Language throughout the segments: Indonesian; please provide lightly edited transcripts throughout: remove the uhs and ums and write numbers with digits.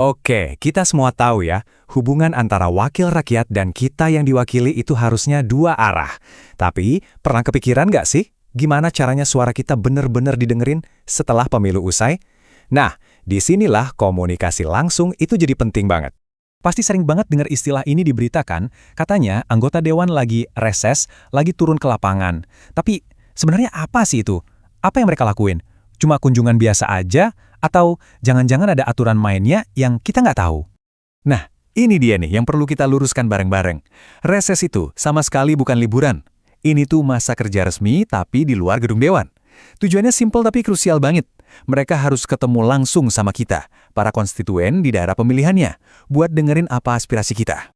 Oke, kita semua tahu ya, hubungan antara wakil rakyat dan kita yang diwakili itu harusnya dua arah. Tapi, pernah kepikiran nggak sih, gimana caranya suara kita benar-benar didengerin setelah pemilu usai? Nah, disinilah komunikasi langsung itu jadi penting banget. Pasti sering banget dengar istilah ini diberitakan, katanya anggota dewan lagi reses, lagi turun ke lapangan. Tapi, sebenarnya apa sih itu? Apa yang mereka lakuin? Cuma kunjungan biasa aja? Atau jangan-jangan ada aturan mainnya yang kita nggak tahu? Nah, ini dia nih yang perlu kita luruskan bareng-bareng. Reses itu sama sekali bukan liburan. Ini tuh masa kerja resmi tapi di luar gedung dewan. Tujuannya simpel tapi krusial banget. Mereka harus ketemu langsung sama kita, para konstituen di daerah pemilihannya, buat dengerin apa aspirasi kita.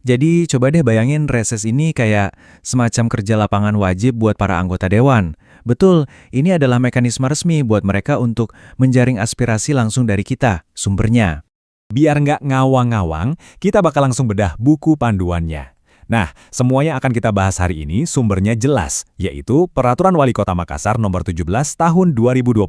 Jadi coba deh bayangin reses ini kayak semacam kerja lapangan wajib buat para anggota dewan. Betul, ini adalah mekanisme resmi buat mereka untuk menjaring aspirasi langsung dari kita, sumbernya. Biar nggak ngawang-ngawang, kita bakal langsung bedah buku panduannya. Nah, semuanya akan kita bahas hari ini sumbernya jelas, yaitu Peraturan Wali Kota Makassar Nomor 17 Tahun 2020.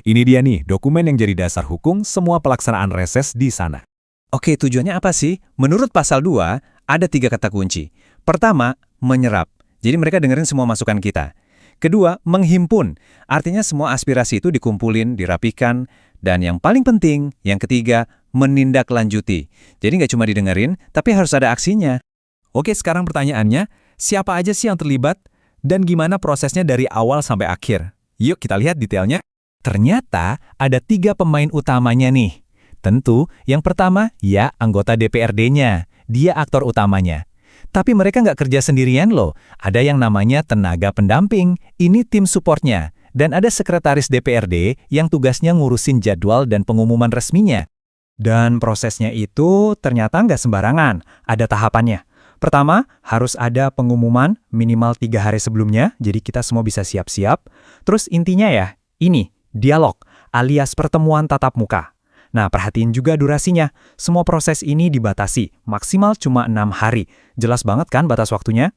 Ini dia nih, dokumen yang jadi dasar hukum semua pelaksanaan reses di sana. Oke, tujuannya apa sih? Menurut pasal 2, ada 3 kata kunci. Pertama, menyerap. Jadi mereka dengerin semua masukan kita. Kedua, menghimpun. Artinya semua aspirasi itu dikumpulin, dirapikan. Dan yang paling penting, yang ketiga, menindaklanjuti. Jadi nggak cuma didengerin, tapi harus ada aksinya. Oke, sekarang pertanyaannya, siapa aja sih yang terlibat? Dan gimana prosesnya dari awal sampai akhir? Yuk kita lihat detailnya. Ternyata ada 3 pemain utamanya nih. Tentu, yang pertama, ya anggota DPRD-nya. Dia aktor utamanya. Tapi mereka nggak kerja sendirian loh. Ada yang namanya tenaga pendamping. Ini tim supportnya. Dan ada sekretaris DPRD yang tugasnya ngurusin jadwal dan pengumuman resminya. Dan prosesnya itu ternyata nggak sembarangan. Ada tahapannya. Pertama, harus ada pengumuman minimal 3 hari sebelumnya. Jadi kita semua bisa siap-siap. Terus intinya ya, ini, dialog alias pertemuan tatap muka. Nah, perhatiin juga durasinya. Semua proses ini dibatasi, maksimal cuma 6 hari. Jelas banget kan batas waktunya?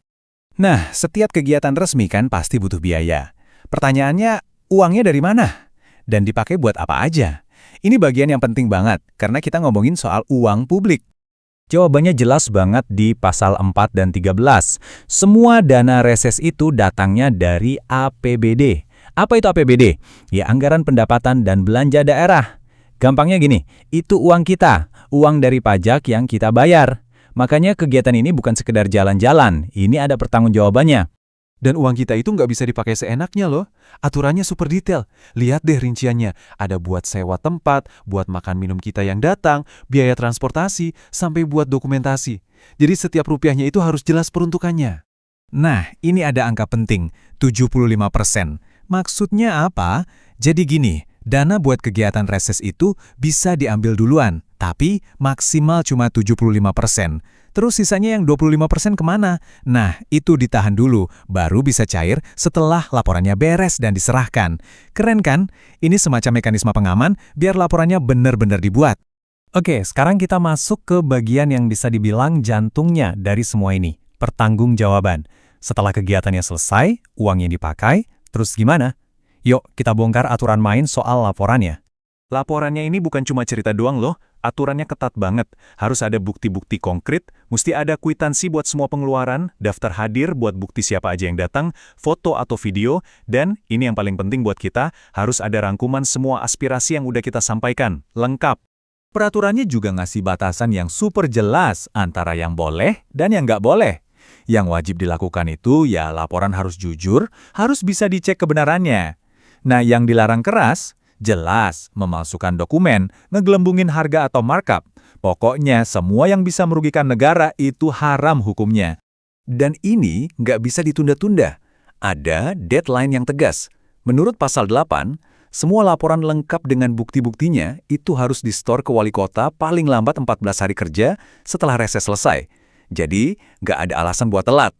Nah, setiap kegiatan resmi kan pasti butuh biaya. Pertanyaannya, uangnya dari mana? Dan dipakai buat apa aja? Ini bagian yang penting banget, karena kita ngomongin soal uang publik. Jawabannya jelas banget di pasal 4 dan 13. Semua dana reses itu datangnya dari APBD. Apa itu APBD? Ya, Anggaran Pendapatan dan Belanja Daerah. Gampangnya gini, itu uang kita, uang dari pajak yang kita bayar. Makanya kegiatan ini bukan sekedar jalan-jalan, ini ada pertanggungjawabannya. Dan uang kita itu nggak bisa dipakai seenaknya loh. Aturannya super detail. Lihat deh rinciannya. Ada buat sewa tempat, buat makan minum kita yang datang, biaya transportasi, sampai buat dokumentasi. Jadi setiap rupiahnya itu harus jelas peruntukannya. Nah, ini ada angka penting, 75%. Maksudnya apa? Jadi gini, dana buat kegiatan reses itu bisa diambil duluan, tapi maksimal cuma 75%. Terus sisanya yang 25% kemana? Nah, itu ditahan dulu, baru bisa cair setelah laporannya beres dan diserahkan. Keren kan? Ini semacam mekanisme pengaman biar laporannya benar-benar dibuat. Oke, sekarang kita masuk ke bagian yang bisa dibilang jantungnya dari semua ini, pertanggungjawaban. Setelah kegiatannya selesai, uangnya dipakai, terus gimana? Yuk, kita bongkar aturan main soal laporannya. Laporannya ini bukan cuma cerita doang loh, aturannya ketat banget. Harus ada bukti-bukti konkret, mesti ada kwitansi buat semua pengeluaran, daftar hadir buat bukti siapa aja yang datang, foto atau video, dan ini yang paling penting buat kita, harus ada rangkuman semua aspirasi yang udah kita sampaikan, lengkap. Peraturannya juga ngasih batasan yang super jelas antara yang boleh dan yang nggak boleh. Yang wajib dilakukan itu ya laporan harus jujur, harus bisa dicek kebenarannya. Nah, yang dilarang keras, jelas memalsukan dokumen, ngegelembungin harga atau markup. Pokoknya semua yang bisa merugikan negara itu haram hukumnya. Dan ini nggak bisa ditunda-tunda. Ada deadline yang tegas. Menurut pasal 8, semua laporan lengkap dengan bukti-buktinya itu harus di-store ke wali kota paling lambat 14 hari kerja setelah reses selesai. Jadi, nggak ada alasan buat telat.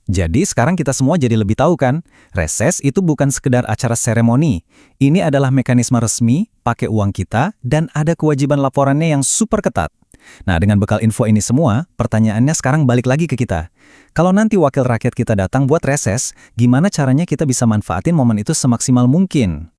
Jadi sekarang kita semua jadi lebih tahu kan, reses itu bukan sekedar acara seremoni. Ini adalah mekanisme resmi, pakai uang kita, dan ada kewajiban laporannya yang super ketat. Nah, dengan bekal info ini semua, pertanyaannya sekarang balik lagi ke kita. Kalau nanti wakil rakyat kita datang buat reses, gimana caranya kita bisa manfaatin momen itu semaksimal mungkin?